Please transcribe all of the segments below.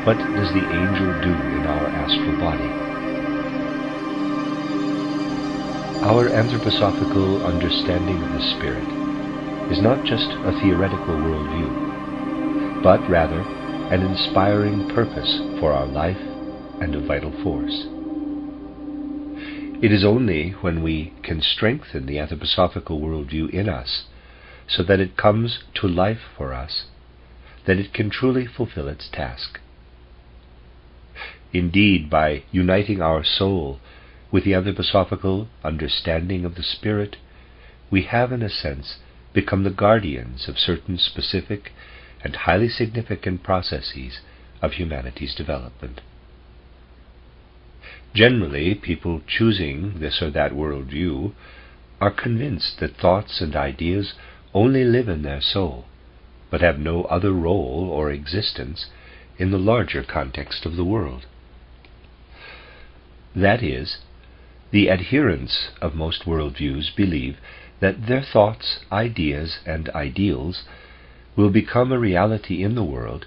What does the angel do in our astral body? Our anthroposophical understanding of the spirit is not just a theoretical worldview, but rather an inspiring purpose for our life and a vital force. It is only when we can strengthen the anthroposophical worldview in us so that it comes to life for us that it can truly fulfill its task. Indeed, by uniting our soul with the anthroposophical understanding of the spirit, we have, in a sense, become the guardians of certain specific and highly significant processes of humanity's development. Generally, people choosing this or that worldview are convinced that thoughts and ideas only live in their soul, but have no other role or existence in the larger context of the world. That is, the adherents of most worldviews believe that their thoughts, ideas, and ideals will become a reality in the world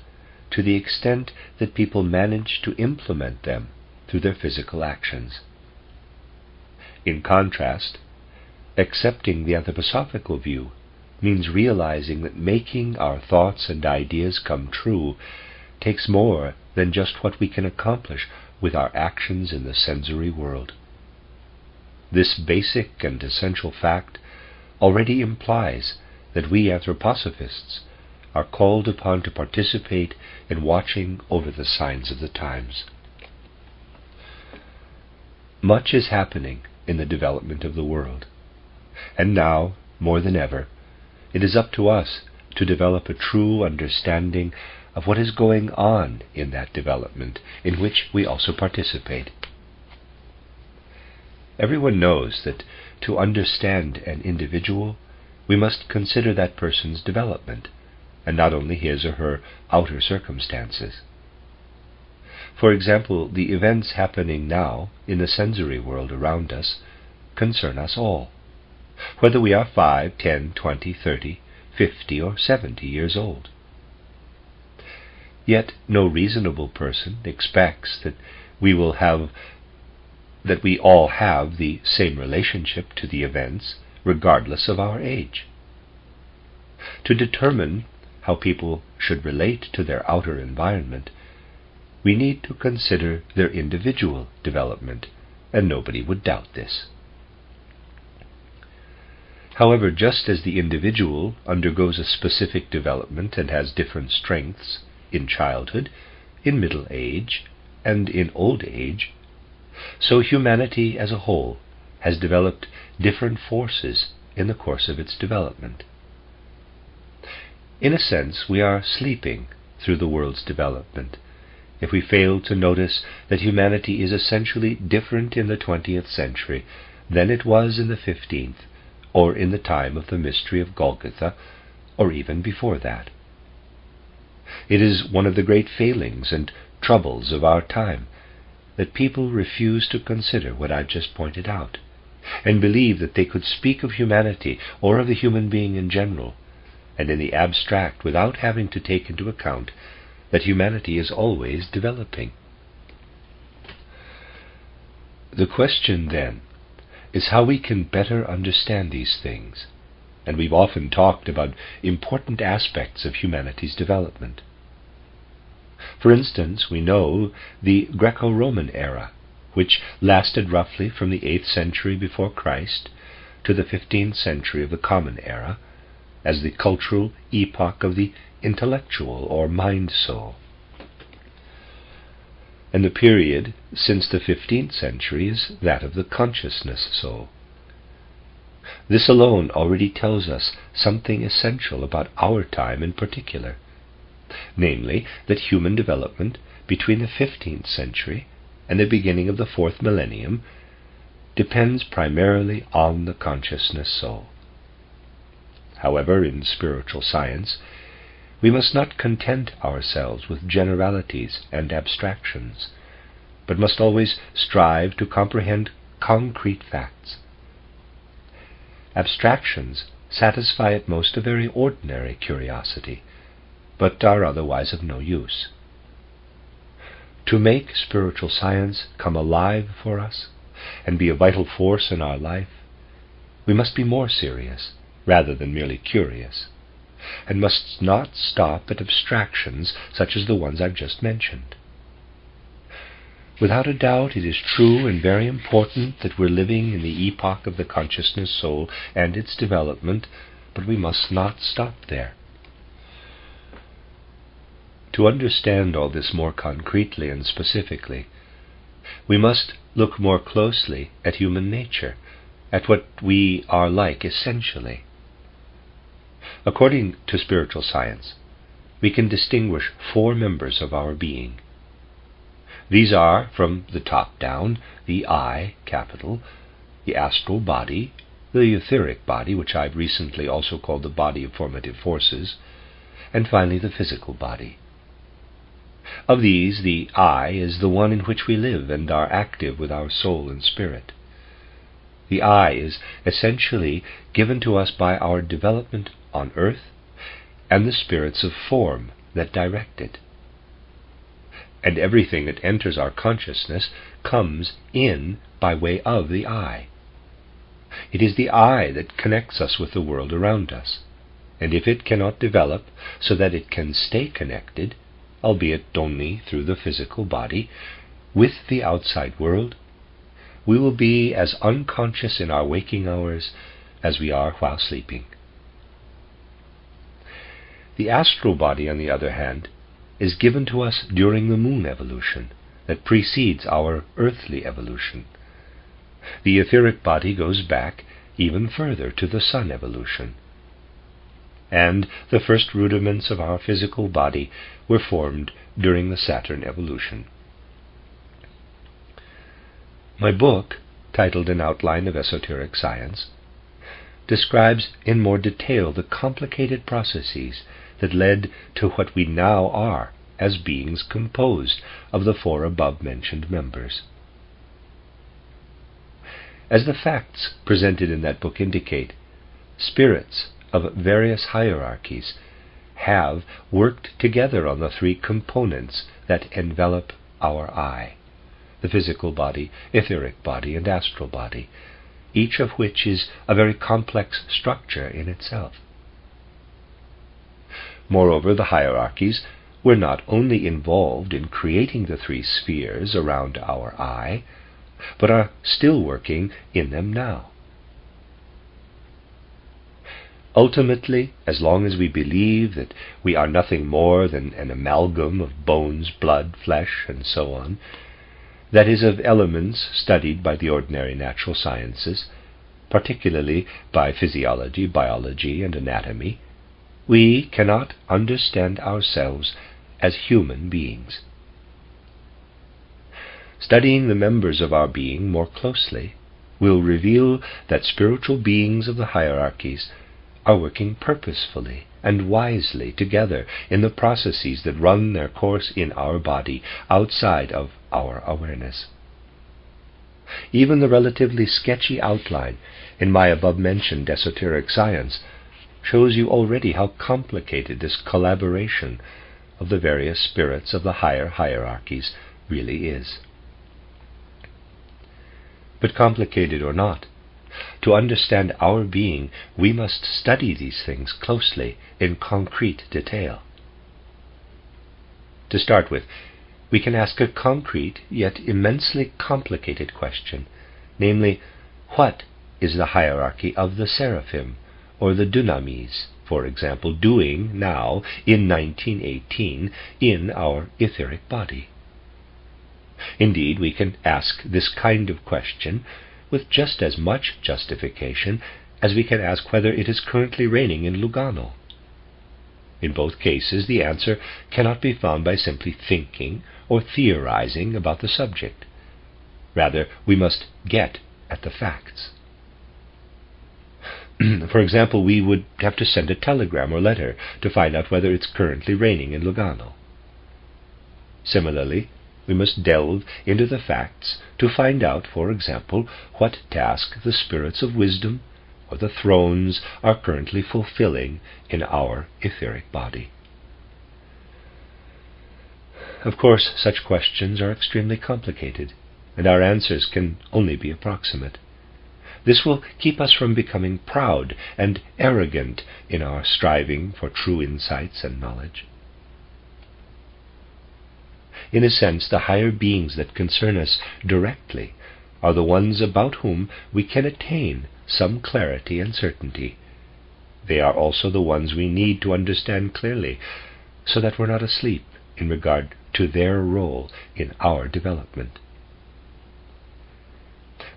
to the extent that people manage to implement them through their physical actions. In contrast, accepting the anthroposophical view means realizing that making our thoughts and ideas come true takes more than just what we can accomplish with our actions in the sensory world. This basic and essential fact already implies that we anthroposophists are called upon to participate in watching over the signs of the times. Much is happening in the development of the world, and now, more than ever, it is up to us to develop a true understanding of what is going on in that development in which we also participate. Everyone knows that to understand an individual, we must consider that person's development, and not only his or her outer circumstances. For example, the events happening now in the sensory world around us concern us all, whether we are 5, 10, 20, 30, 50, or 70 years old. Yet no reasonable person expects that we all have the same relationship to the events, regardless of our age. To determine how people should relate to their outer environment, we need to consider their individual development, and nobody would doubt this. However, just as the individual undergoes a specific development and has different strengths in childhood, in middle age, and in old age, so humanity as a whole has developed different forces in the course of its development. In a sense, we are sleeping through the world's development if we fail to notice that humanity is essentially different in the 20th century than it was in the 15th, or in the time of the mystery of Golgotha, or even before that. It is one of the great failings and troubles of our time that people refuse to consider what I've just pointed out, and believe that they could speak of humanity or of the human being in general, and in the abstract, without having to take into account that humanity is always developing. The question, then, is how we can better understand these things, and we've often talked about important aspects of humanity's development. For instance, we know the Greco-Roman era, which lasted roughly from the 8th century before Christ to the 15th century of the Common Era, as the cultural epoch of the intellectual or mind soul. And the period since the 15th century is that of the consciousness soul. This alone already tells us something essential about our time in particular, namely that human development between the 15th century and the beginning of the 4th millennium depends primarily on the consciousness soul. However, in spiritual science, we must not content ourselves with generalities and abstractions, but must always strive to comprehend concrete facts. Abstractions satisfy at most a very ordinary curiosity, but are otherwise of no use. To make spiritual science come alive for us and be a vital force in our life, we must be more serious rather than merely curious, and must not stop at abstractions such as the ones I've just mentioned. Without a doubt, it is true and very important that we're living in the epoch of the consciousness soul and its development, but we must not stop there. To understand all this more concretely and specifically, we must look more closely at human nature, at what we are like essentially. According to spiritual science, we can distinguish 4 members of our being. These are, from the top down, the I, capital, the astral body, the etheric body, which I've recently also called the body of formative forces, and finally the physical body. Of these, the I is the one in which we live and are active with our soul and spirit. The I is essentially given to us by our development on earth and the spirits of form that direct it. And everything that enters our consciousness comes in by way of the I. It is the I that connects us with the world around us, and if it cannot develop so that it can stay connected, albeit only through the physical body, with the outside world, we will be as unconscious in our waking hours as we are while sleeping. The astral body, on the other hand, is given to us during the moon evolution that precedes our earthly evolution. The etheric body goes back even further to the sun evolution. And the first rudiments of our physical body were formed during the Saturn evolution. My book, titled An Outline of Esoteric Science, describes in more detail the complicated processes that led to what we now are as beings composed of the 4 above-mentioned members. As the facts presented in that book indicate, spirits of various hierarchies have worked together on the 3 components that envelop our I, the physical body, etheric body, and astral body, each of which is a very complex structure in itself. Moreover, the hierarchies were not only involved in creating the 3 spheres around our I, but are still working in them now. Ultimately, as long as we believe that we are nothing more than an amalgam of bones, blood, flesh, and so on, that is, of elements studied by the ordinary natural sciences, particularly by physiology, biology, and anatomy, we cannot understand ourselves as human beings. Studying the members of our being more closely will reveal that spiritual beings of the hierarchies are working purposefully and wisely together in the processes that run their course in our body outside of our awareness. Even the relatively sketchy outline in my above-mentioned esoteric science shows you already how complicated this collaboration of the various spirits of the higher hierarchies really is. But complicated or not, to understand our being, we must study these things closely in concrete detail. To start with, we can ask a concrete yet immensely complicated question, namely, what is the hierarchy of the seraphim, or the dunamis, for example, doing now in 1918 in our etheric body? Indeed, we can ask this kind of question with just as much justification as we can ask whether it is currently raining in Lugano. In both cases, the answer cannot be found by simply thinking or theorizing about the subject. Rather, we must get at the facts. For example, we would have to send a telegram or letter to find out whether it's currently raining in Lugano. Similarly, we must delve into the facts to find out, for example, what task the spirits of wisdom or the thrones are currently fulfilling in our etheric body. Of course, such questions are extremely complicated, and our answers can only be approximate. This will keep us from becoming proud and arrogant in our striving for true insights and knowledge. In a sense, the higher beings that concern us directly are the ones about whom we can attain some clarity and certainty. They are also the ones we need to understand clearly, so that we're not asleep in regard to their role in our development.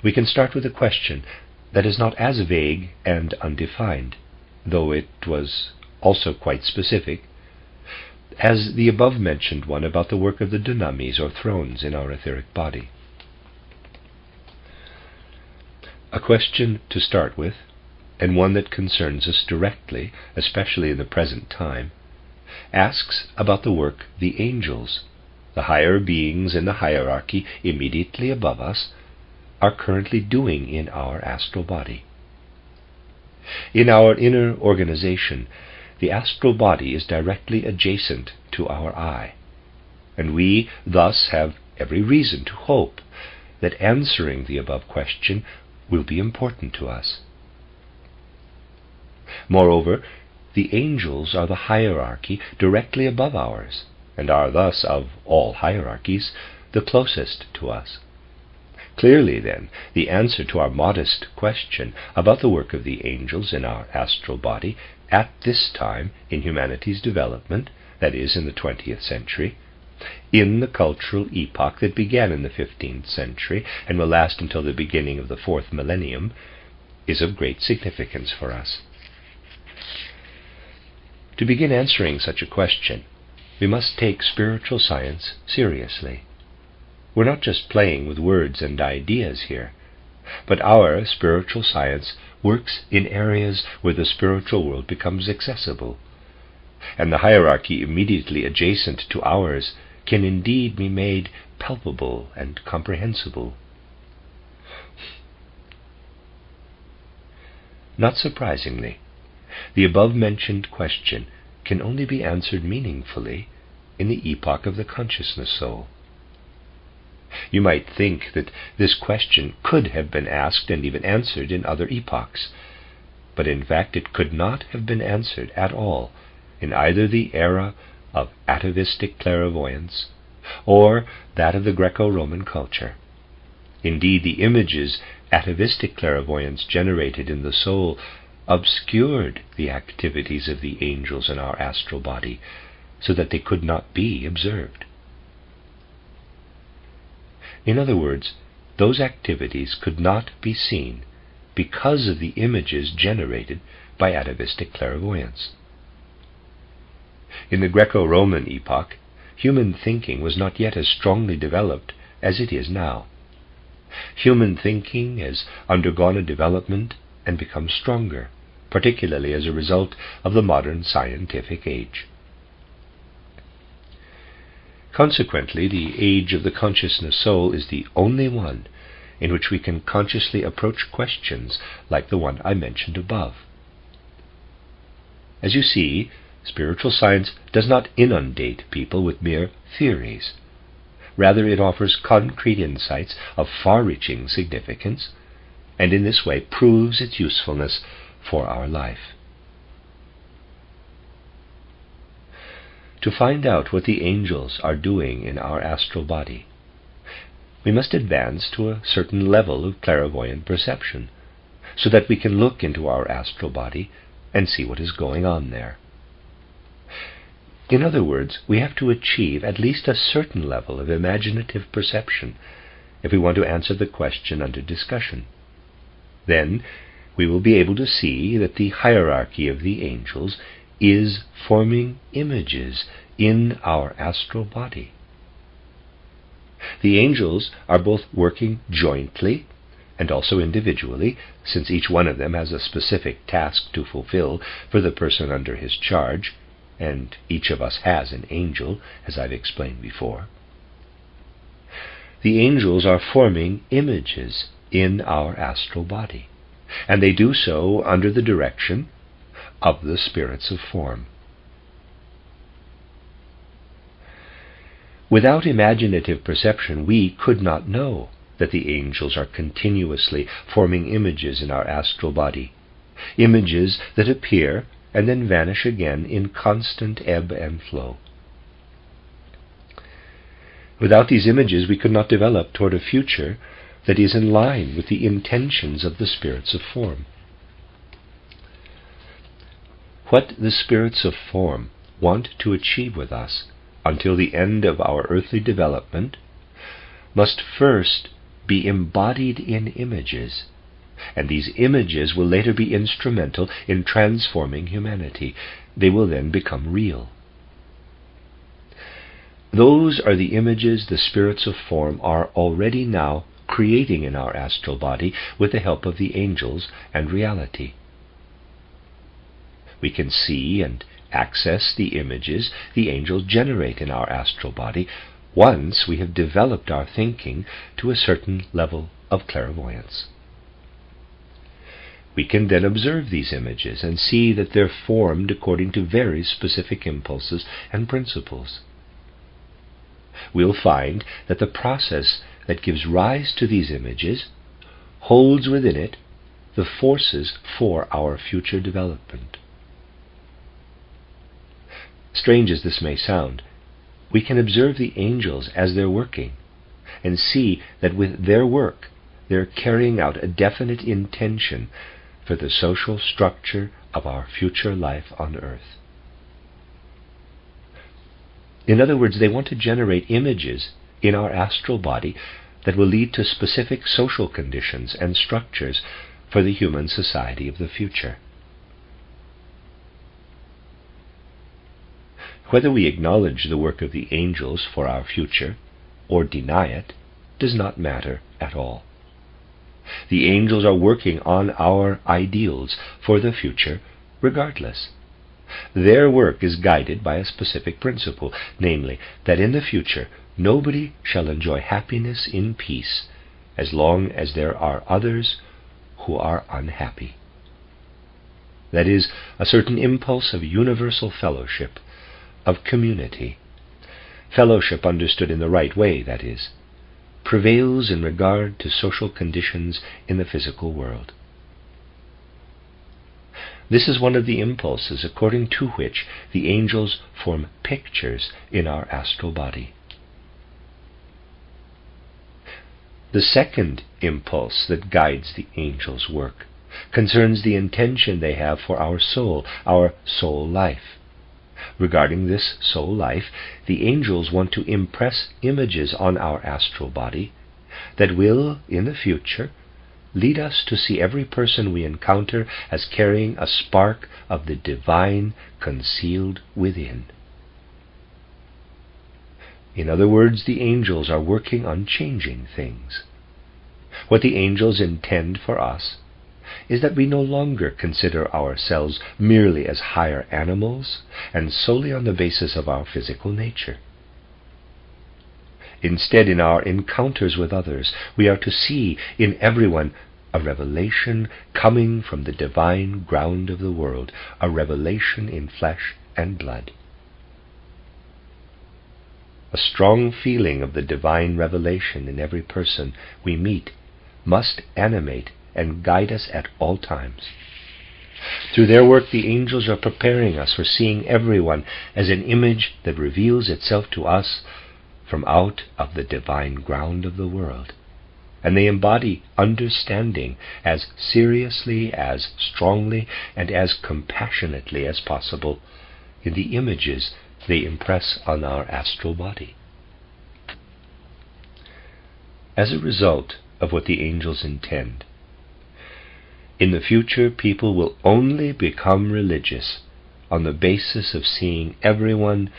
We can start with a question that is not as vague and undefined, though it was also quite specific, as the above-mentioned one about the work of the dunamis, or thrones, in our etheric body. A question to start with, and one that concerns us directly, especially in the present time, asks about the work the angels, the higher beings in the hierarchy immediately above us, are currently doing in our astral body. In our inner organization, the astral body is directly adjacent to our eye, and we thus have every reason to hope that answering the above question will be important to us. Moreover, the angels are the hierarchy directly above ours, and are thus, of all hierarchies, the closest to us. Clearly, then, the answer to our modest question about the work of the angels in our astral body at this time in humanity's development, that is, in the 20th century, in the cultural epoch that began in the 15th century and will last until the beginning of the 4th millennium, is of great significance for us. To begin answering such a question, we must take spiritual science seriously. We're not just playing with words and ideas here, but our spiritual science works in areas where the spiritual world becomes accessible, and the hierarchy immediately adjacent to ours can indeed be made palpable and comprehensible. Not surprisingly, the above-mentioned question can only be answered meaningfully in the epoch of the consciousness soul. You might think that this question could have been asked and even answered in other epochs, but in fact it could not have been answered at all in either the era of Atavistic clairvoyance or that of the Greco-Roman culture. Indeed, the images Atavistic clairvoyance generated in the soul obscured the activities of the angels in our astral body, so that they could not be observed. In other words, those activities could not be seen because of the images generated by Atavistic clairvoyance. In the Greco-Roman epoch, human thinking was not yet as strongly developed as it is now. Human thinking has undergone a development and become stronger, particularly as a result of the modern scientific age. Consequently, the age of the consciousness soul is the only one in which we can consciously approach questions like the one I mentioned above. As you see, spiritual science does not inundate people with mere theories. Rather, it offers concrete insights of far-reaching significance, and in this way proves its usefulness for our life. To find out what the angels are doing in our astral body, we must advance to a certain level of clairvoyant perception, so that we can look into our astral body and see what is going on there. In other words, we have to achieve at least a certain level of imaginative perception if we want to answer the question under discussion. Then we will be able to see that the hierarchy of the angels is forming images in our astral body. The angels are both working jointly and also individually, since each one of them has a specific task to fulfill for the person under his charge, and each of us has an angel, as I've explained before. The angels are forming images in our astral body, and they do so under the direction of the spirits of form. Without imaginative perception, we could not know that the angels are continuously forming images in our astral body, images that appear and then vanish again in constant ebb and flow. Without these images, we could not develop toward a future that is in line with the intentions of the spirits of form. What the spirits of form want to achieve with us until the end of our earthly development must first be embodied in images, and these images will later be instrumental in transforming humanity. They will then become real. Those are the images the spirits of form are already now creating in our astral body with the help of the angels and reality. We can see and access the images the angels generate in our astral body once we have developed our thinking to a certain level of clairvoyance. We can then observe these images and see that they're formed according to very specific impulses and principles. We'll find that the process that gives rise to these images holds within it the forces for our future development. Strange as this may sound, we can observe the angels as they're working and see that with their work they're carrying out a definite intention for the social structure of our future life on earth. In other words, they want to generate images in our astral body that will lead to specific social conditions and structures for the human society of the future. Whether we acknowledge the work of the angels for our future or deny it does not matter at all. The angels are working on our ideals for the future regardless. Their work is guided by a specific principle, namely, that in the future nobody shall enjoy happiness in peace as long as there are others who are unhappy. That is, a certain impulse of universal fellowship, of community. Fellowship understood in the right way, that is, prevails in regard to social conditions in the physical world. This is one of the impulses according to which the angels form pictures in our astral body. The second impulse that guides the angels' work concerns the intention they have for our soul life. Regarding this soul life, the angels want to impress images on our astral body that will, in the future, lead us to see every person we encounter as carrying a spark of the divine concealed within. In other words, the angels are working on changing things. What the angels intend for us is that we no longer consider ourselves merely as higher animals and solely on the basis of our physical nature. Instead, in our encounters with others, we are to see in everyone a revelation coming from the divine ground of the world, a revelation in flesh and blood. A strong feeling of the divine revelation in every person we meet must animate and guide us at all times. Through their work, the angels are preparing us for seeing everyone as an image that reveals itself to us from out of the divine ground of the world, and they embody understanding as seriously, as strongly, and as compassionately as possible in the images they impress on our astral body. As a result of what the angels intend, in the future people will only become religious on the basis of seeing everyone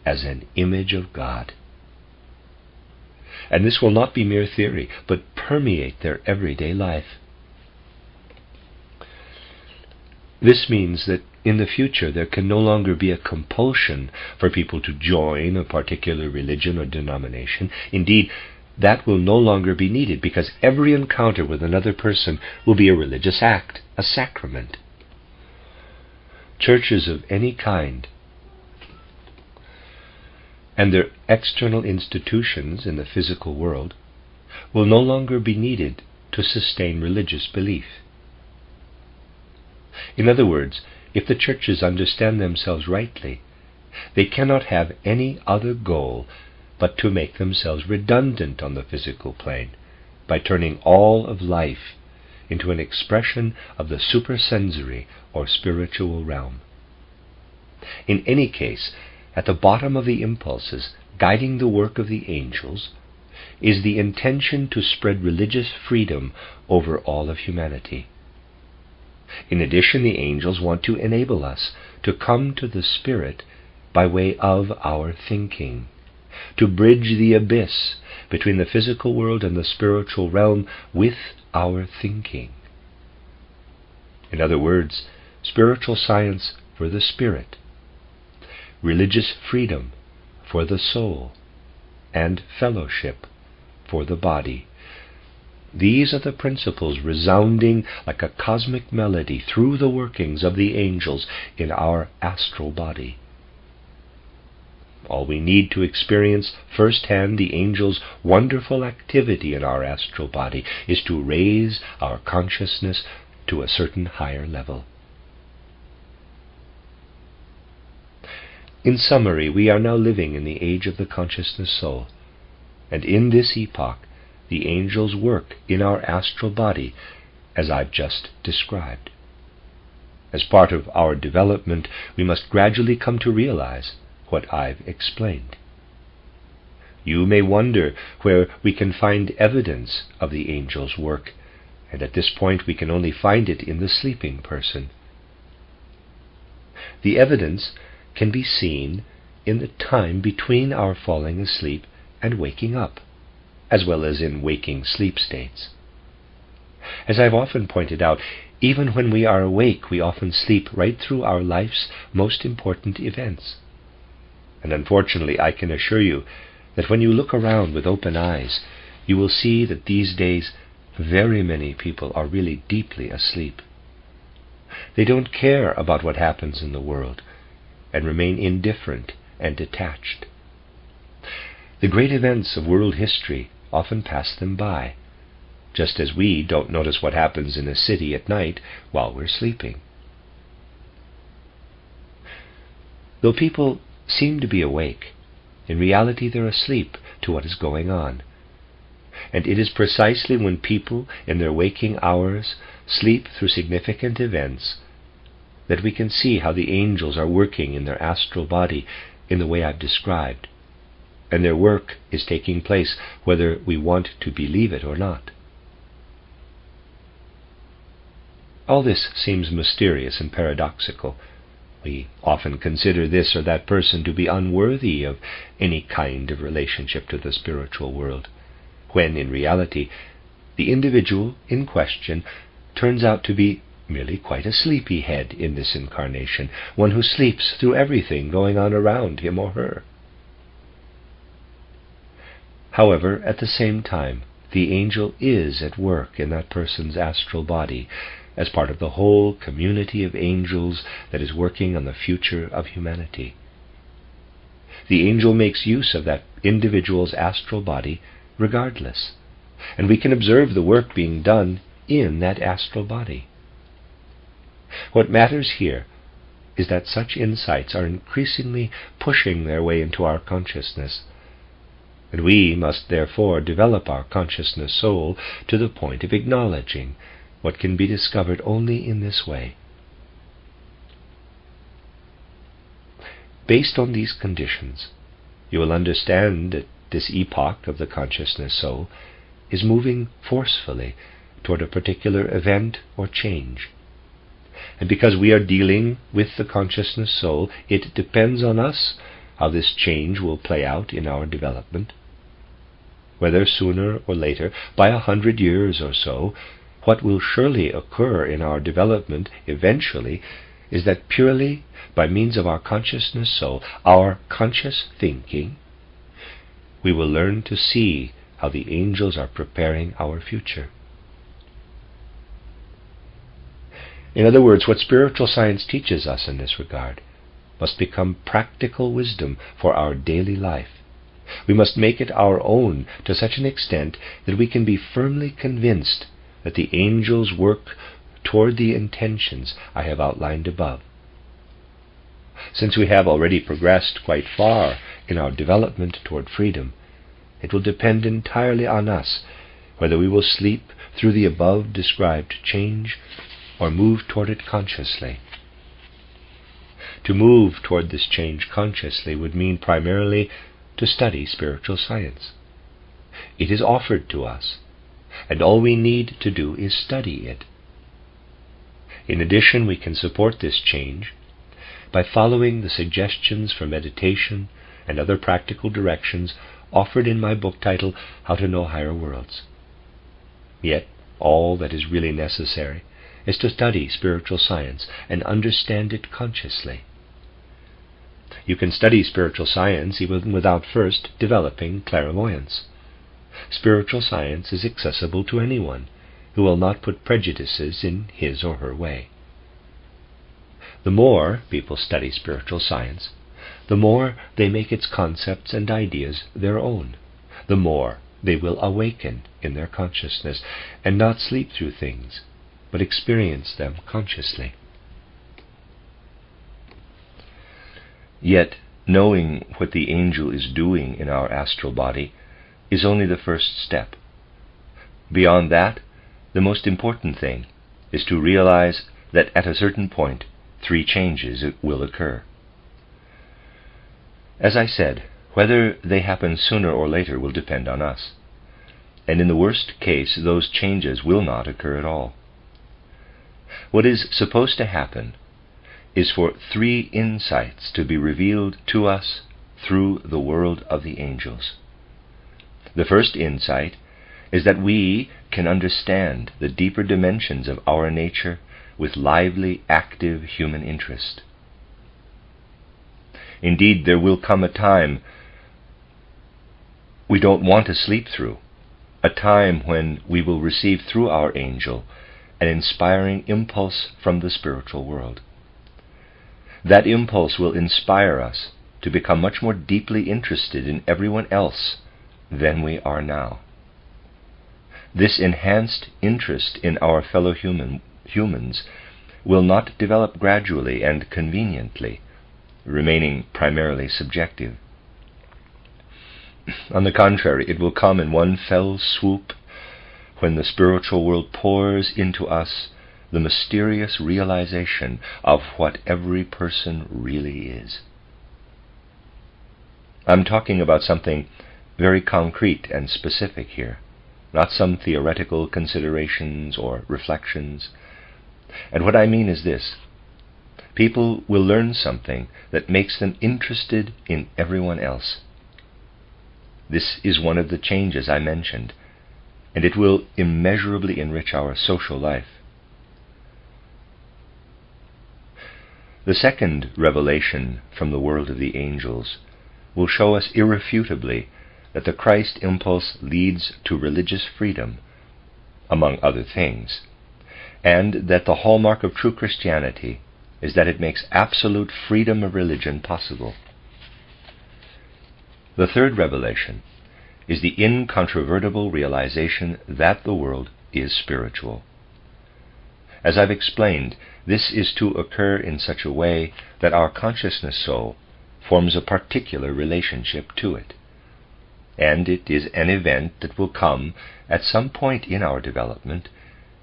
as an image of God. And this will not be mere theory, but permeate their everyday life. This means that in the future there can no longer be a compulsion for people to join a particular religion or denomination. Indeed, that will no longer be needed, because every encounter with another person will be a religious act, a sacrament. Churches of any kind and their external institutions in the physical world will no longer be needed to sustain religious belief. In other words, if the churches understand themselves rightly, they cannot have any other goal but to make themselves redundant on the physical plane by turning all of life into an expression of the supersensory or spiritual realm. In any case, at the bottom of the impulses guiding the work of the angels is the intention to spread religious freedom over all of humanity. In addition, the angels want to enable us to come to the Spirit by way of our thinking, to bridge the abyss between the physical world and the spiritual realm with our thinking. In other words, spiritual science for the spirit, religious freedom for the soul, and fellowship for the body. These are the principles resounding like a cosmic melody through the workings of the angels in our astral body. All we need to experience firsthand the angels' wonderful activity in our astral body is to raise our consciousness to a certain higher level. In summary, we are now living in the age of the consciousness soul, and in this epoch the angels work in our astral body as I've just described. As part of our development, we must gradually come to realize what I've explained. You may wonder where we can find evidence of the angels' work, and at this point we can only find it in the sleeping person. The evidence can be seen in the time between our falling asleep and waking up, as well as in waking sleep states. As I've often pointed out, even when we are awake, we often sleep right through our life's most important events. And unfortunately, I can assure you that when you look around with open eyes, you will see that these days very many people are really deeply asleep. They don't care about what happens in the world and remain indifferent and detached. The great events of world history often pass them by, just as we don't notice what happens in a city at night while we're sleeping. Though people seem to be awake, in reality they're asleep to what is going on. And it is precisely when people in their waking hours sleep through significant events that we can see how the angels are working in their astral body in the way I've described, and their work is taking place whether we want to believe it or not. All this seems mysterious and paradoxical. We often consider this or that person to be unworthy of any kind of relationship to the spiritual world, when in reality the individual in question turns out to be merely quite a sleepyhead in this incarnation, one who sleeps through everything going on around him or her. However, at the same time, the angel is at work in that person's astral body as part of the whole community of angels that is working on the future of humanity. The angel makes use of that individual's astral body regardless, and we can observe the work being done in that astral body. What matters here is that such insights are increasingly pushing their way into our consciousness, and we must therefore develop our consciousness soul to the point of acknowledging what can be discovered only in this way. Based on these conditions, you will understand that this epoch of the consciousness soul is moving forcefully toward a particular event or change. And because we are dealing with the consciousness soul, it depends on us how this change will play out in our development. Whether sooner or later, by 100 years or so, what will surely occur in our development eventually is that purely by means of our consciousness soul, our conscious thinking, we will learn to see how the angels are preparing our future. In other words, what spiritual science teaches us in this regard must become practical wisdom for our daily life. We must make it our own to such an extent that we can be firmly convinced that the angels work toward the intentions I have outlined above. Since we have already progressed quite far in our development toward freedom, it will depend entirely on us whether we will sleep through the above described change or move toward it consciously. To move toward this change consciously would mean primarily to study spiritual science. It is offered to us, and all we need to do is study it. In addition, we can support this change by following the suggestions for meditation and other practical directions offered in my book titled How to Know Higher Worlds. Yet, all that is really necessary is to study spiritual science and understand it consciously. You can study spiritual science even without first developing clairvoyance. Spiritual science is accessible to anyone who will not put prejudices in his or her way. The more people study spiritual science, the more they make its concepts and ideas their own, the more they will awaken in their consciousness and not sleep through things, but experience them consciously. Yet, knowing what the angel is doing in our astral body is only the first step. Beyond that, the most important thing is to realize that at a certain point, 3 changes will occur. As I said, whether they happen sooner or later will depend on us, and in the worst case, those changes will not occur at all. What is supposed to happen is for 3 insights to be revealed to us through the world of the angels. The first insight is that we can understand the deeper dimensions of our nature with lively, active human interest. Indeed, there will come a time we don't want to sleep through, a time when we will receive through our angel an inspiring impulse from the spiritual world. That impulse will inspire us to become much more deeply interested in everyone else than we are now. This enhanced interest in our fellow humans will not develop gradually and conveniently, remaining primarily subjective. On the contrary, it will come in one fell swoop when the spiritual world pours into us the mysterious realization of what every person really is. I'm talking about something very concrete and specific here, not some theoretical considerations or reflections. And what I mean is this: people will learn something that makes them interested in everyone else. This is one of the changes I mentioned, and it will immeasurably enrich our social life. The second revelation from the world of the angels will show us irrefutably that the Christ impulse leads to religious freedom, among other things, and that the hallmark of true Christianity is that it makes absolute freedom of religion possible. The third revelation is the incontrovertible realization that the world is spiritual. As I've explained, this is to occur in such a way that our consciousness soul forms a particular relationship to it. And it is an event that will come at some point in our development,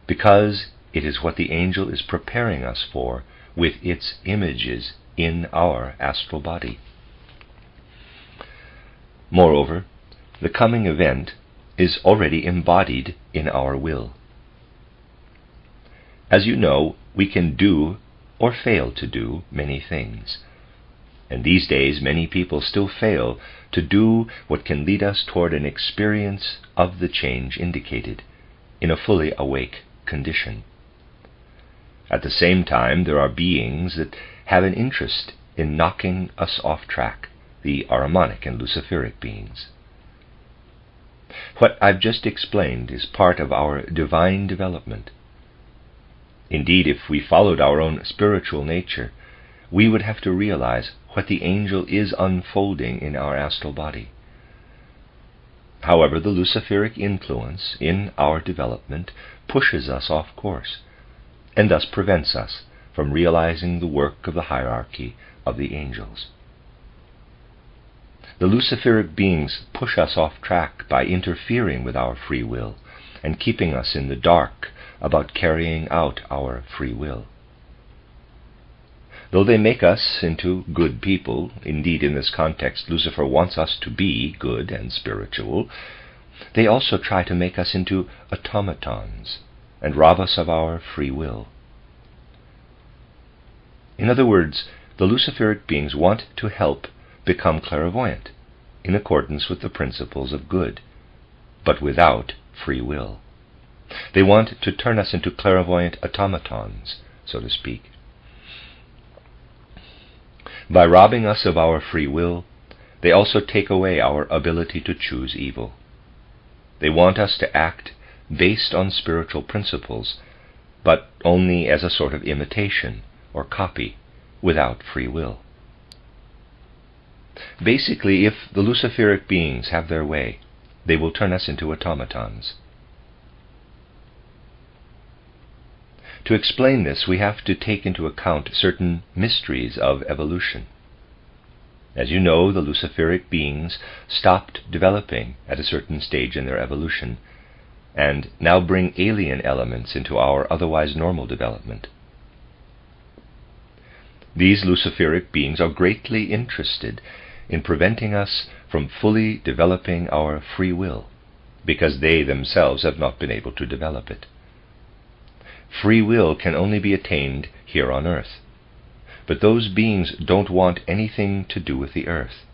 because it is what the angel is preparing us for with its images in our astral body. Moreover, the coming event is already embodied in our will. As you know, we can do or fail to do many things. And these days many people still fail to do what can lead us toward an experience of the change indicated in a fully awake condition. At the same time, there are beings that have an interest in knocking us off track, the Ahrimanic and Luciferic beings. What I've just explained is part of our divine development. Indeed, if we followed our own spiritual nature, we would have to realize what the angel is unfolding in our astral body. However, the Luciferic influence in our development pushes us off course, and thus prevents us from realizing the work of the hierarchy of the angels. The Luciferic beings push us off track by interfering with our free will and keeping us in the dark about carrying out our free will. Though they make us into good people, indeed in this context Lucifer wants us to be good and spiritual, they also try to make us into automatons and rob us of our free will. In other words, the Luciferic beings want to help become clairvoyant in accordance with the principles of good, but without free will. They want to turn us into clairvoyant automatons, so to speak. By robbing us of our free will, they also take away our ability to choose evil. They want us to act based on spiritual principles, but only as a sort of imitation or copy, without free will. Basically, if the Luciferic beings have their way, they will turn us into automatons. To explain this, we have to take into account certain mysteries of evolution. As you know, the Luciferic beings stopped developing at a certain stage in their evolution, and now bring alien elements into our otherwise normal development. These Luciferic beings are greatly interested in preventing us from fully developing our free will, because they themselves have not been able to develop it. Free will can only be attained here on earth, but those beings don't want anything to do with the earth.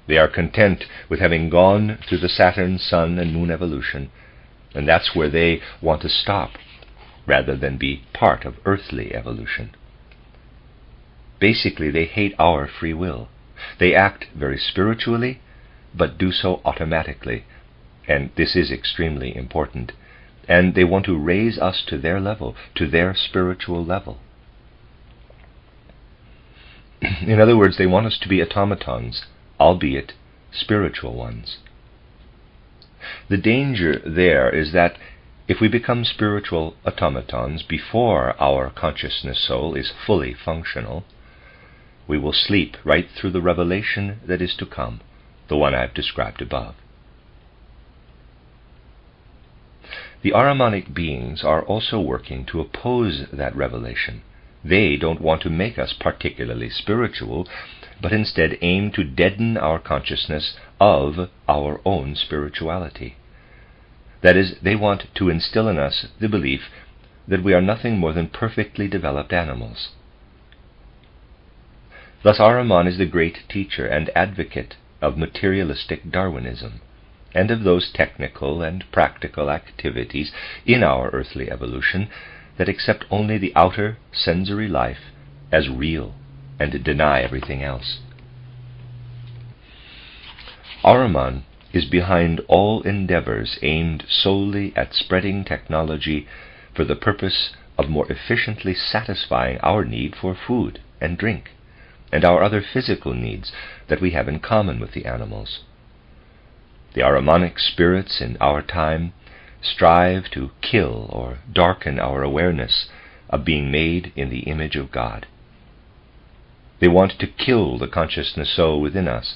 They are content with having gone through the Saturn, Sun, and Moon evolution, and that's where they want to stop, rather than be part of earthly evolution. Basically, they hate our free will. They act very spiritually, but do so automatically, and this is extremely important, and they want to raise us to their level, to their spiritual level. In other words, they want us to be automatons, albeit spiritual ones. The danger there is that if we become spiritual automatons before our consciousness soul is fully functional, we will sleep right through the revelation that is to come, the one I've described above. The Ahrimanic beings are also working to oppose that revelation. They don't want to make us particularly spiritual, but instead aim to deaden our consciousness of our own spirituality. That is, they want to instill in us the belief that we are nothing more than perfectly developed animals. Thus Ahriman is the great teacher and advocate of materialistic Darwinism, and of those technical and practical activities in our earthly evolution that accept only the outer sensory life as real and deny everything else. Ahriman is behind all endeavors aimed solely at spreading technology for the purpose of more efficiently satisfying our need for food and drink, and our other physical needs that we have in common with the animals. The Ahrimanic spirits in our time strive to kill or darken our awareness of being made in the image of God. They want to kill the consciousness soul within us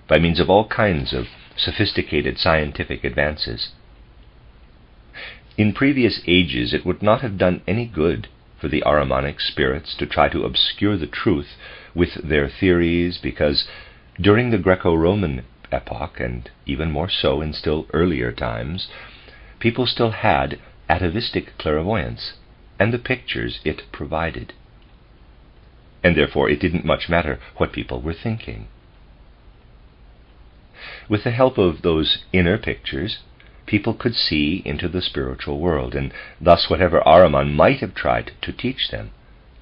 by means of all kinds of sophisticated scientific advances. In previous ages, it would not have done any good for the Ahrimanic spirits to try to obscure the truth with their theories, because during the Greco-Roman epoch, and even more so in still earlier times, people still had atavistic clairvoyance and the pictures it provided. And therefore it didn't much matter what people were thinking. With the help of those inner pictures, people could see into the spiritual world, and thus whatever Ahriman might have tried to teach them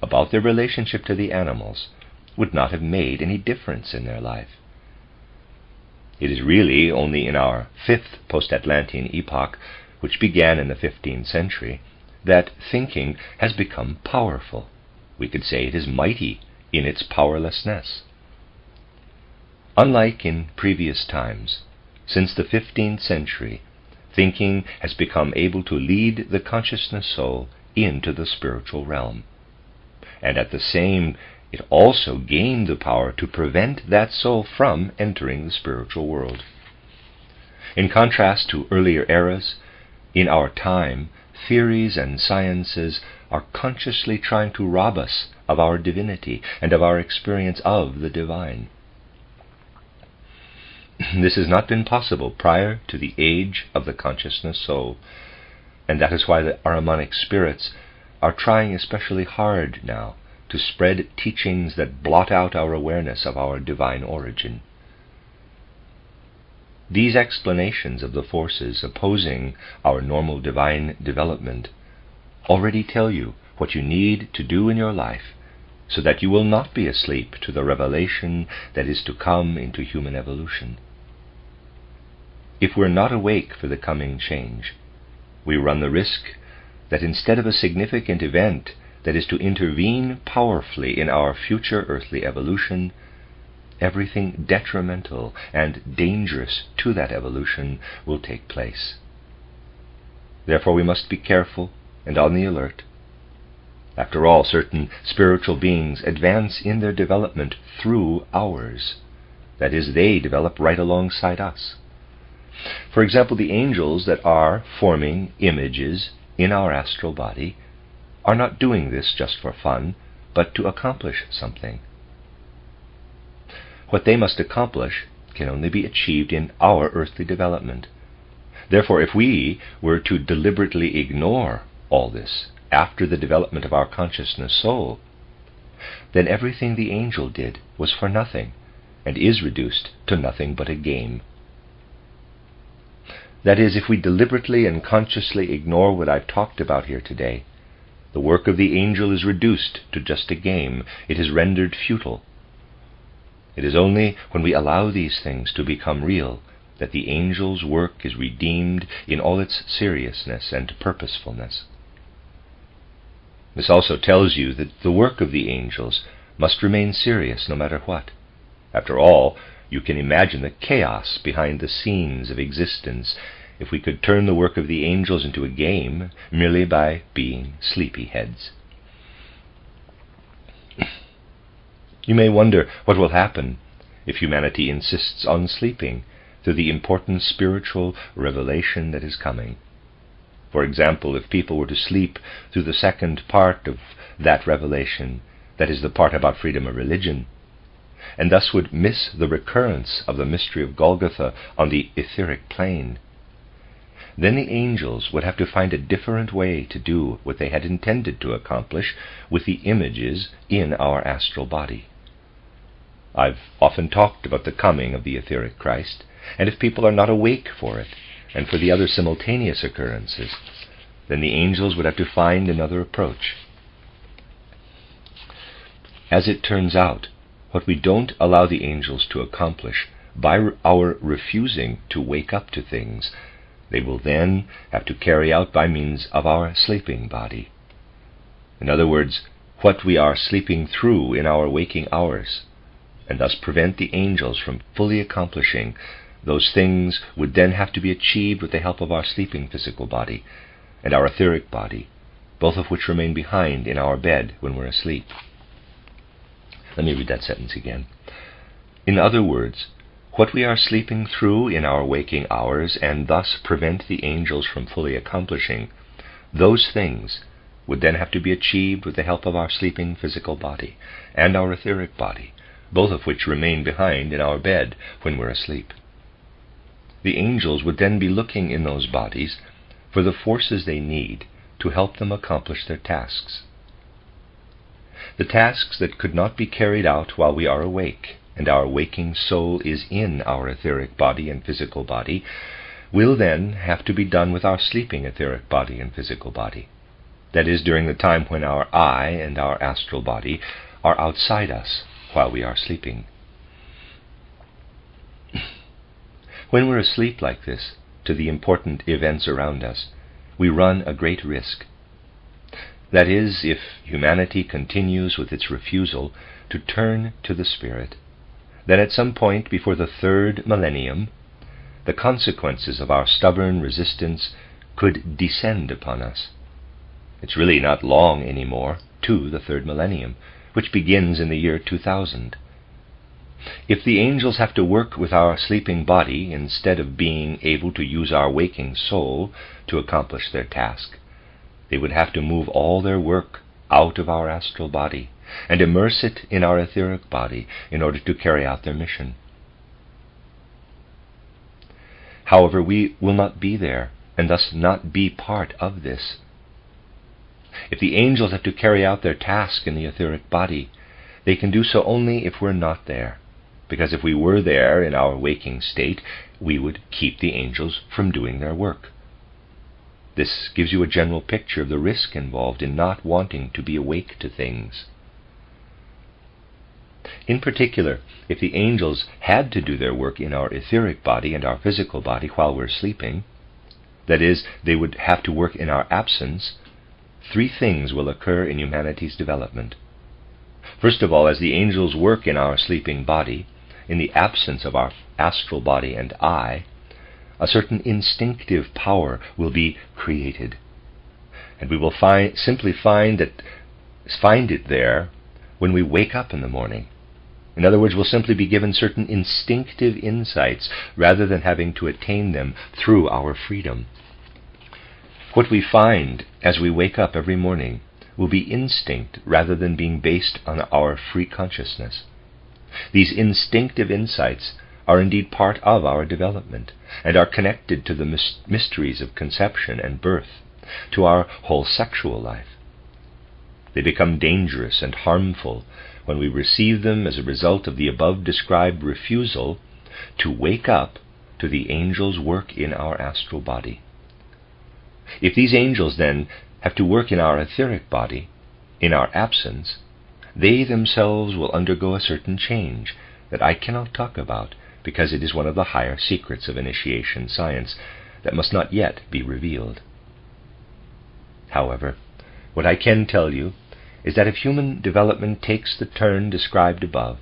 about their relationship to the animals would not have made any difference in their life. It is really only in our fifth post-Atlantean epoch, which began in the 15th century, that thinking has become powerful. We could say it is mighty in its powerlessness. Unlike in previous times, since the 15th century, thinking has become able to lead the consciousness soul into the spiritual realm. And at the same, it also gained the power to prevent that soul from entering the spiritual world. In contrast to earlier eras, in our time, theories and sciences are consciously trying to rob us of our divinity and of our experience of the divine. This has not been possible prior to the age of the consciousness soul, and that is why the Ahrimanic spirits are trying especially hard now to spread teachings that blot out our awareness of our divine origin. These explanations of the forces opposing our normal divine development already tell you what you need to do in your life so that you will not be asleep to the revelation that is to come into human evolution. If we're not awake for the coming change, we run the risk that instead of a significant event that is to intervene powerfully in our future earthly evolution, everything detrimental and dangerous to that evolution will take place. Therefore we must be careful and on the alert. After all, certain spiritual beings advance in their development through ours. That is, they develop right alongside us. For example, the angels that are forming images in our astral body are not doing this just for fun, but to accomplish something. What they must accomplish can only be achieved in our earthly development. Therefore, if we were to deliberately ignore all this after the development of our consciousness soul, then everything the angel did was for nothing, and is reduced to nothing but a game. That is, if we deliberately and consciously ignore what I've talked about here today, the work of the angel is reduced to just a game. It is rendered futile. It is only when we allow these things to become real that the angel's work is redeemed in all its seriousness and purposefulness. This also tells you that the work of the angels must remain serious no matter what. After all, you can imagine the chaos behind the scenes of existence if we could turn the work of the angels into a game merely by being sleepyheads. You may wonder what will happen if humanity insists on sleeping through the important spiritual revelation that is coming. For example, if people were to sleep through the second part of that revelation, that is the part about freedom of religion, and thus would miss the recurrence of the mystery of Golgotha on the etheric plane, then the angels would have to find a different way to do what they had intended to accomplish with the images in our astral body. I've often talked about the coming of the etheric Christ, and if people are not awake for it, and for the other simultaneous occurrences, then the angels would have to find another approach. As it turns out, what we don't allow the angels to accomplish by our refusing to wake up to things, they will then have to carry out by means of our sleeping body. In other words, what we are sleeping through in our waking hours, and thus prevent the angels from fully accomplishing those things would then have to be achieved with the help of our sleeping physical body and our etheric body, both of which remain behind in our bed when we're asleep. Let me read that sentence again. In other words, what we are sleeping through in our waking hours and thus prevent the angels from fully accomplishing, those things would then have to be achieved with the help of our sleeping physical body and our etheric body, both of which remain behind in our bed when we're asleep. The angels would then be looking in those bodies for the forces they need to help them accomplish their tasks. The tasks that could not be carried out while we are awake, and our waking soul is in our etheric body and physical body, will then have to be done with our sleeping etheric body and physical body. That is, during the time when our I and our astral body are outside us while we are sleeping. When we're asleep like this to the important events around us, we run a great risk. That is, if humanity continues with its refusal to turn to the Spirit, then at some point before the third millennium, the consequences of our stubborn resistance could descend upon us. It's really not long anymore to the third millennium, which begins in the year 2000. If the angels have to work with our sleeping body instead of being able to use our waking soul to accomplish their task, they would have to move all their work out of our astral body and immerse it in our etheric body in order to carry out their mission. However, we will not be there, and thus not be part of this. If the angels have to carry out their task in the etheric body, they can do so only if we're not there, because if we were there in our waking state, we would keep the angels from doing their work. This gives you a general picture of the risk involved in not wanting to be awake to things. In particular, if the angels had to do their work in our etheric body and our physical body while we're sleeping, that is, they would have to work in our absence, three things will occur in humanity's development. First of all, as the angels work in our sleeping body, in the absence of our astral body and I, a certain instinctive power will be created. And we will simply find it there when we wake up in the morning. In other words, we'll simply be given certain instinctive insights rather than having to attain them through our freedom. What we find as we wake up every morning will be instinct rather than being based on our free consciousness. These instinctive insights are indeed part of our development and are connected to the mysteries of conception and birth, to our whole sexual life. They become dangerous and harmful when we receive them as a result of the above-described refusal to wake up to the angels' work in our astral body. If these angels then have to work in our etheric body, in our absence, they themselves will undergo a certain change that I cannot talk about because it is one of the higher secrets of initiation science that must not yet be revealed. However, what I can tell you is that if human development takes the turn described above,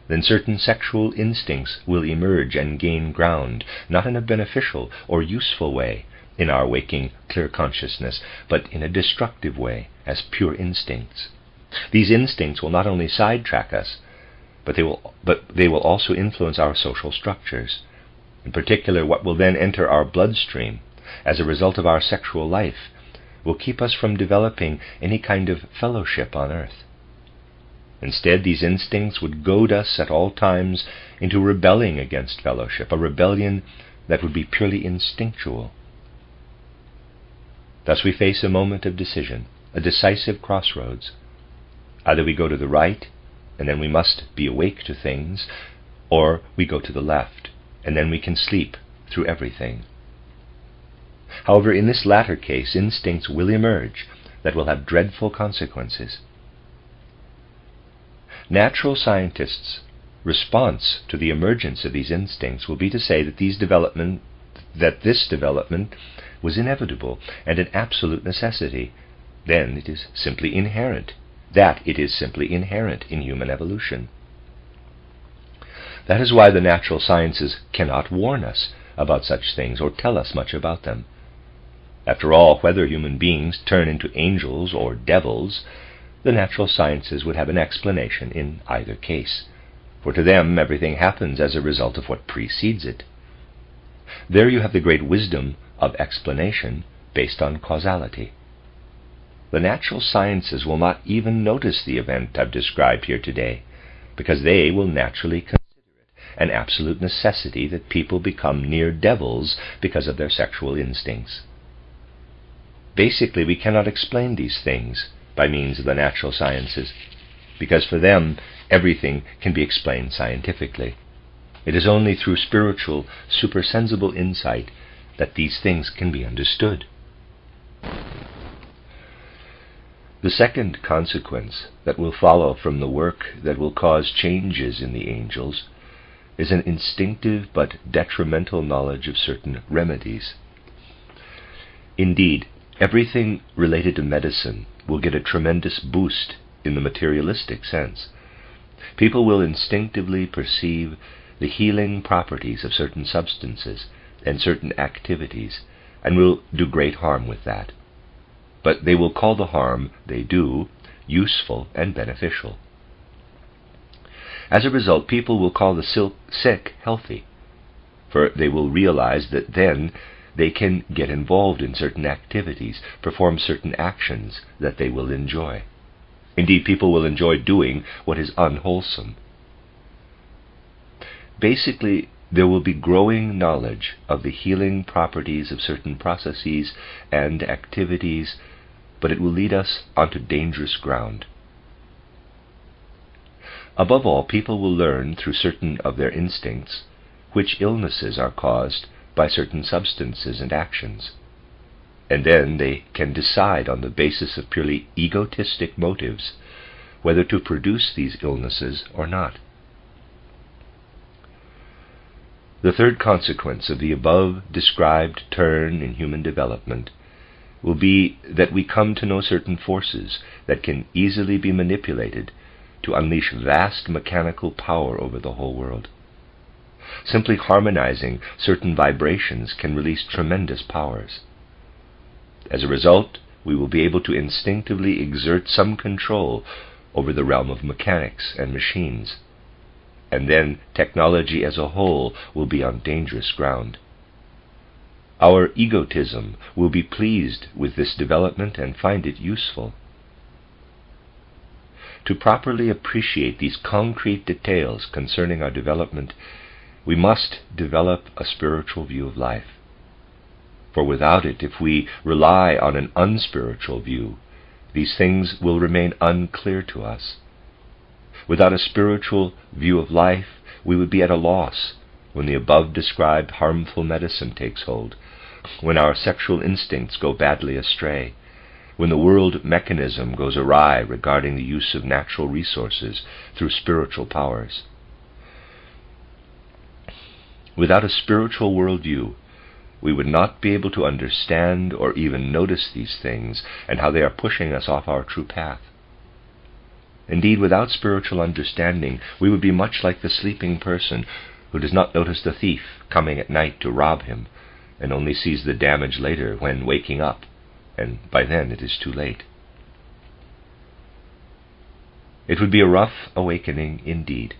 then certain sexual instincts will emerge and gain ground, not in a beneficial or useful way in our waking clear consciousness, but in a destructive way as pure instincts. These instincts will not only sidetrack us, but they will also influence our social structures. In particular, what will then enter our bloodstream as a result of our sexual life will keep us from developing any kind of fellowship on earth. Instead, these instincts would goad us at all times into rebelling against fellowship, a rebellion that would be purely instinctual. Thus we face a moment of decision, a decisive crossroads. Either we go to the right, and then we must be awake to things, or we go to the left, and then we can sleep through everything. However, in this latter case, instincts will emerge that will have dreadful consequences. Natural scientists' response to the emergence of these instincts will be to say that this development was inevitable and an absolute necessity. Then it is simply inherent. That it is simply inherent in human evolution. That is why the natural sciences cannot warn us about such things or tell us much about them. After all, whether human beings turn into angels or devils, the natural sciences would have an explanation in either case, for to them everything happens as a result of what precedes it. There you have the great wisdom of explanation based on causality. The natural sciences will not even notice the event I've described here today, because they will naturally consider it an absolute necessity that people become near devils because of their sexual instincts. Basically, we cannot explain these things by means of the natural sciences, because for them everything can be explained scientifically. It is only through spiritual, supersensible insight that these things can be understood. The second consequence that will follow from the work that will cause changes in the angels is an instinctive but detrimental knowledge of certain remedies. Indeed, everything related to medicine will get a tremendous boost in the materialistic sense. People will instinctively perceive the healing properties of certain substances and certain activities, and will do great harm with that. But they will call the harm they do useful and beneficial. As a result, people will call the sick healthy, for they will realize that then they can get involved in certain activities, perform certain actions that they will enjoy. Indeed, people will enjoy doing what is unwholesome. Basically, there will be growing knowledge of the healing properties of certain processes and activities, but it will lead us onto dangerous ground. Above all, people will learn through certain of their instincts which illnesses are caused by certain substances and actions, and then they can decide on the basis of purely egotistic motives whether to produce these illnesses or not. The third consequence of the above described turn in human development will be that we come to know certain forces that can easily be manipulated to unleash vast mechanical power over the whole world. Simply harmonizing certain vibrations can release tremendous powers. As a result, we will be able to instinctively exert some control over the realm of mechanics and machines, and then technology as a whole will be on dangerous ground. Our egotism will be pleased with this development and find it useful. To properly appreciate these concrete details concerning our development, we must develop a spiritual view of life. For without it, if we rely on an unspiritual view, these things will remain unclear to us. Without a spiritual view of life, we would be at a loss when the above described harmful medicine takes hold, when our sexual instincts go badly astray, when the world mechanism goes awry regarding the use of natural resources through spiritual powers. Without a spiritual worldview, we would not be able to understand or even notice these things and how they are pushing us off our true path. Indeed, without spiritual understanding, we would be much like the sleeping person who does not notice the thief coming at night to rob him, and only sees the damage later when waking up, and by then it is too late. It would be a rough awakening indeed.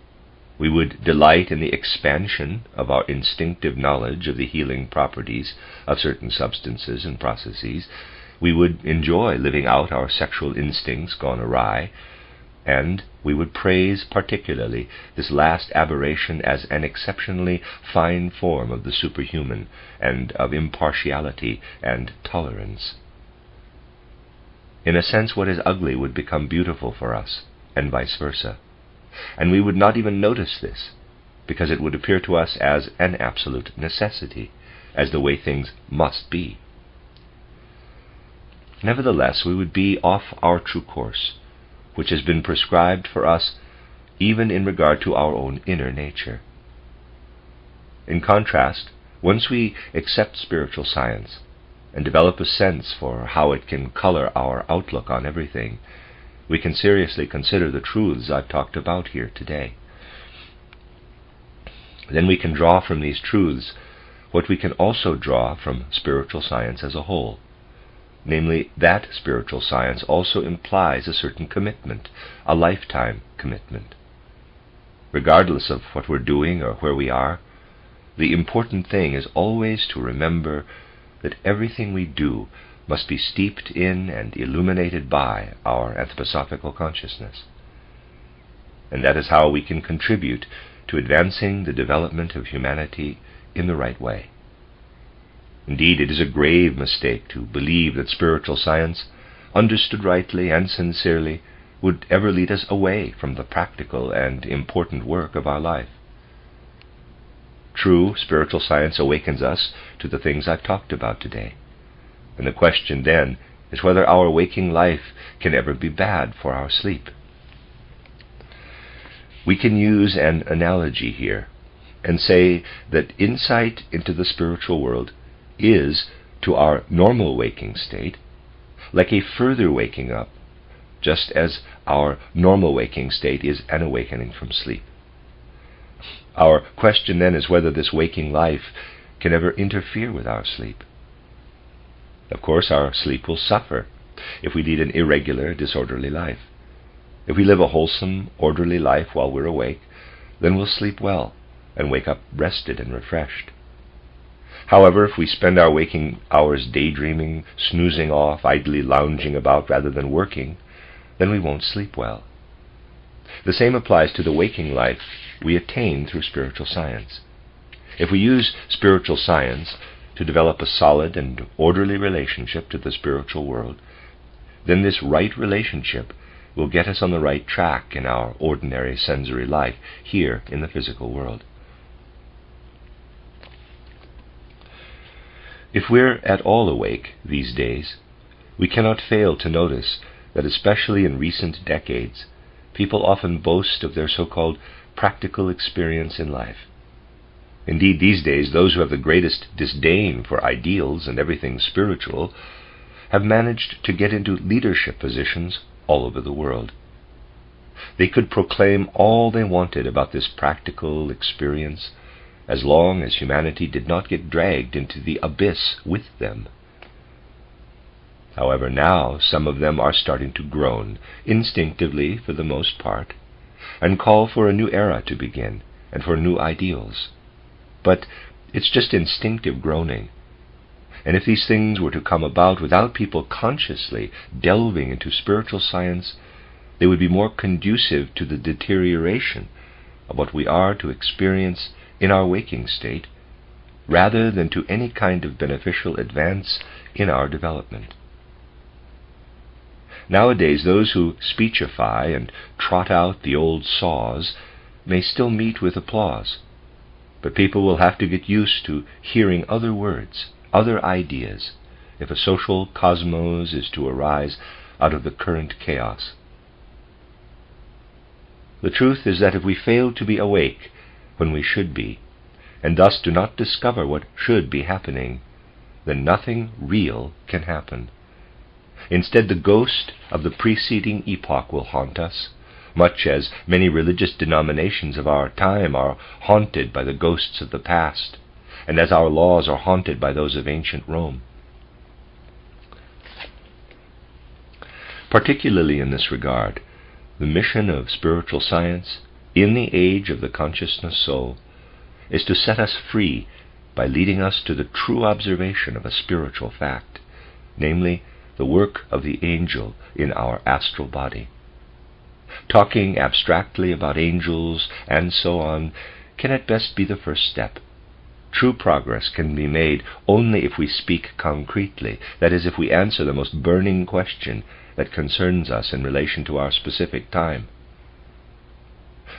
We would delight in the expansion of our instinctive knowledge of the healing properties of certain substances and processes. We would enjoy living out our sexual instincts gone awry, and we would praise particularly this last aberration as an exceptionally fine form of the superhuman and of impartiality and tolerance. In a sense, what is ugly would become beautiful for us, and vice versa. And we would not even notice this, because it would appear to us as an absolute necessity, as the way things must be. Nevertheless, we would be off our true course, which has been prescribed for us even in regard to our own inner nature. In contrast, once we accept spiritual science and develop a sense for how it can color our outlook on everything, we can seriously consider the truths I've talked about here today. Then we can draw from these truths what we can also draw from spiritual science as a whole, namely that spiritual science also implies a certain commitment, a lifetime commitment. Regardless of what we're doing or where we are, the important thing is always to remember that everything we do must be steeped in and illuminated by our anthroposophical consciousness. And that is how we can contribute to advancing the development of humanity in the right way. Indeed, it is a grave mistake to believe that spiritual science, understood rightly and sincerely, would ever lead us away from the practical and important work of our life. True, spiritual science awakens us to the things I've talked about today. And the question then is whether our waking life can ever be bad for our sleep. We can use an analogy here and say that insight into the spiritual world is, to our normal waking state, like a further waking up just as our normal waking state is an awakening from sleep. Our question then is whether this waking life can ever interfere with our sleep. Of course, our sleep will suffer if we lead an irregular, disorderly life. If we live a wholesome, orderly life while we're awake, then we'll sleep well and wake up rested and refreshed. However, if we spend our waking hours daydreaming, snoozing off, idly lounging about rather than working, then we won't sleep well. The same applies to the waking life we attain through spiritual science. If we use spiritual science to develop a solid and orderly relationship to the spiritual world, then this right relationship will get us on the right track in our ordinary sensory life here in the physical world. If we're at all awake these days, we cannot fail to notice that especially in recent decades, people often boast of their so-called practical experience in life. Indeed, these days, those who have the greatest disdain for ideals and everything spiritual have managed to get into leadership positions all over the world. They could proclaim all they wanted about this practical experience as long as humanity did not get dragged into the abyss with them. However, now some of them are starting to groan, instinctively for the most part, and call for a new era to begin and for new ideals. But it's just instinctive groaning. And if these things were to come about without people consciously delving into spiritual science, they would be more conducive to the deterioration of what we are to experience in our waking state, rather than to any kind of beneficial advance in our development. Nowadays, those who speechify and trot out the old saws may still meet with applause, but people will have to get used to hearing other words, other ideas, if a social cosmos is to arise out of the current chaos. The truth is that if we fail to be awake when we should be, and thus do not discover what should be happening, then nothing real can happen. Instead, the ghost of the preceding epoch will haunt us, much as many religious denominations of our time are haunted by the ghosts of the past, and as our laws are haunted by those of ancient Rome. Particularly in this regard, the mission of spiritual science, in the age of the consciousness soul, is to set us free by leading us to the true observation of a spiritual fact, namely, the work of the angel in our astral body. Talking abstractly about angels and so on can at best be the first step. True progress can be made only if we speak concretely, that is, if we answer the most burning question that concerns us in relation to our specific time.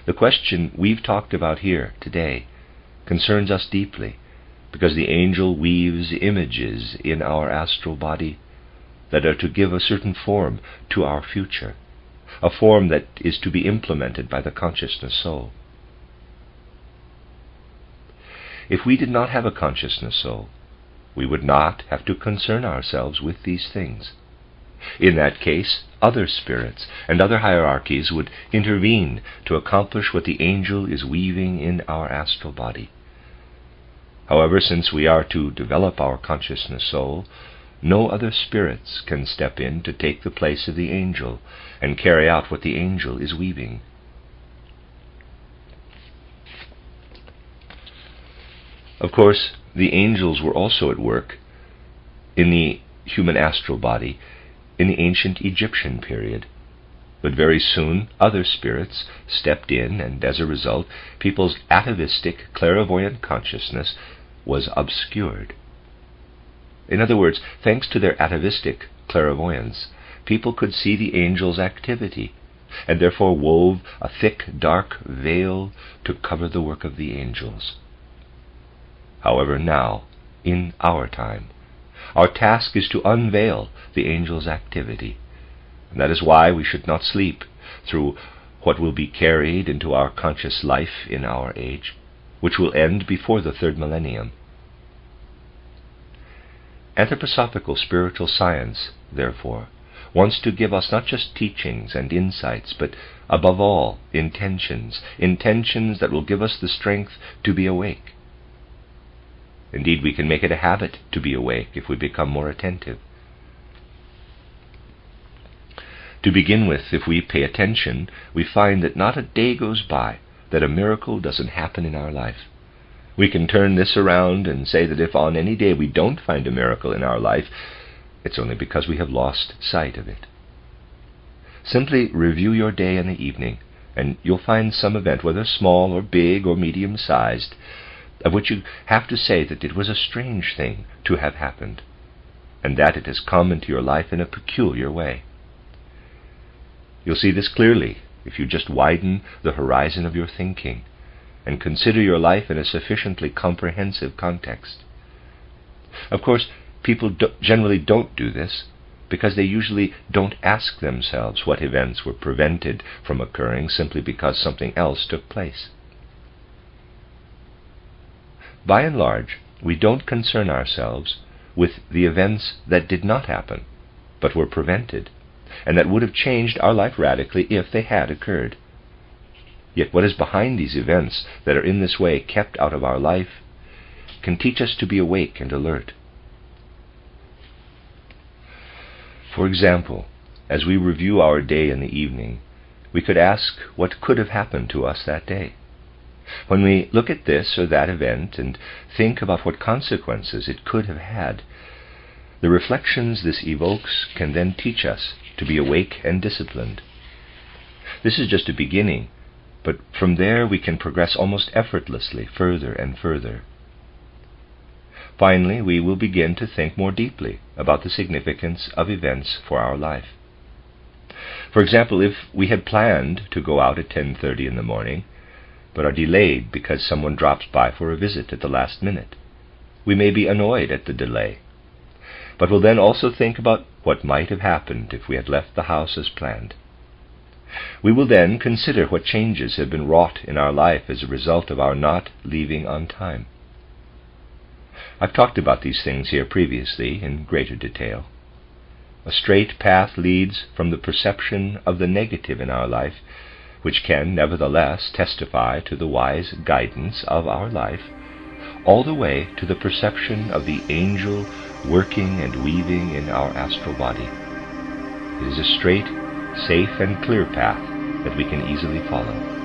The question we've talked about here today concerns us deeply, because the angel weaves images in our astral body that are to give a certain form to our future, a form that is to be implemented by the consciousness soul. If we did not have a consciousness soul, we would not have to concern ourselves with these things. In that case, other spirits and other hierarchies would intervene to accomplish what the angel is weaving in our astral body. However, since we are to develop our consciousness soul, no other spirits can step in to take the place of the angel and carry out what the angel is weaving. Of course, the angels were also at work in the human astral body in the ancient Egyptian period, but very soon other spirits stepped in, and as a result, people's atavistic, clairvoyant consciousness was obscured. In other words, thanks to their atavistic clairvoyance, people could see the angels' activity, and therefore wove a thick, dark veil to cover the work of the angels. However, now, in our time, our task is to unveil the angels' activity, and that is why we should not sleep through what will be carried into our conscious life in our age, which will end before the third millennium. Anthroposophical spiritual science, therefore, wants to give us not just teachings and insights, but above all, intentions that will give us the strength to be awake. Indeed, we can make it a habit to be awake if we become more attentive. To begin with, if we pay attention, we find that not a day goes by that a miracle doesn't happen in our life. We can turn this around and say that if on any day we don't find a miracle in our life, it's only because we have lost sight of it. Simply review your day in the evening, and you'll find some event, whether small or big or medium-sized, of which you have to say that it was a strange thing to have happened, and that it has come into your life in a peculiar way. You'll see this clearly if you just widen the horizon of your thinking and consider your life in a sufficiently comprehensive context. Of course, people generally don't do this because they usually don't ask themselves what events were prevented from occurring simply because something else took place. By and large, we don't concern ourselves with the events that did not happen, but were prevented, and that would have changed our life radically if they had occurred. Yet what is behind these events that are in this way kept out of our life can teach us to be awake and alert. For example, as we review our day in the evening, we could ask what could have happened to us that day. When we look at this or that event and think about what consequences it could have had, the reflections this evokes can then teach us to be awake and disciplined. This is just a beginning, but from there we can progress almost effortlessly further and further. Finally, we will begin to think more deeply about the significance of events for our life. For example, if we had planned to go out at 10:30 in the morning, but are delayed because someone drops by for a visit at the last minute, we may be annoyed at the delay, but will then also think about what might have happened if we had left the house as planned. We will then consider what changes have been wrought in our life as a result of our not leaving on time. I've talked about these things here previously in greater detail. A straight path leads from the perception of the negative in our life, which can nevertheless testify to the wise guidance of our life, all the way to the perception of the angel working and weaving in our astral body. It is a straight, safe, and clear path that we can easily follow.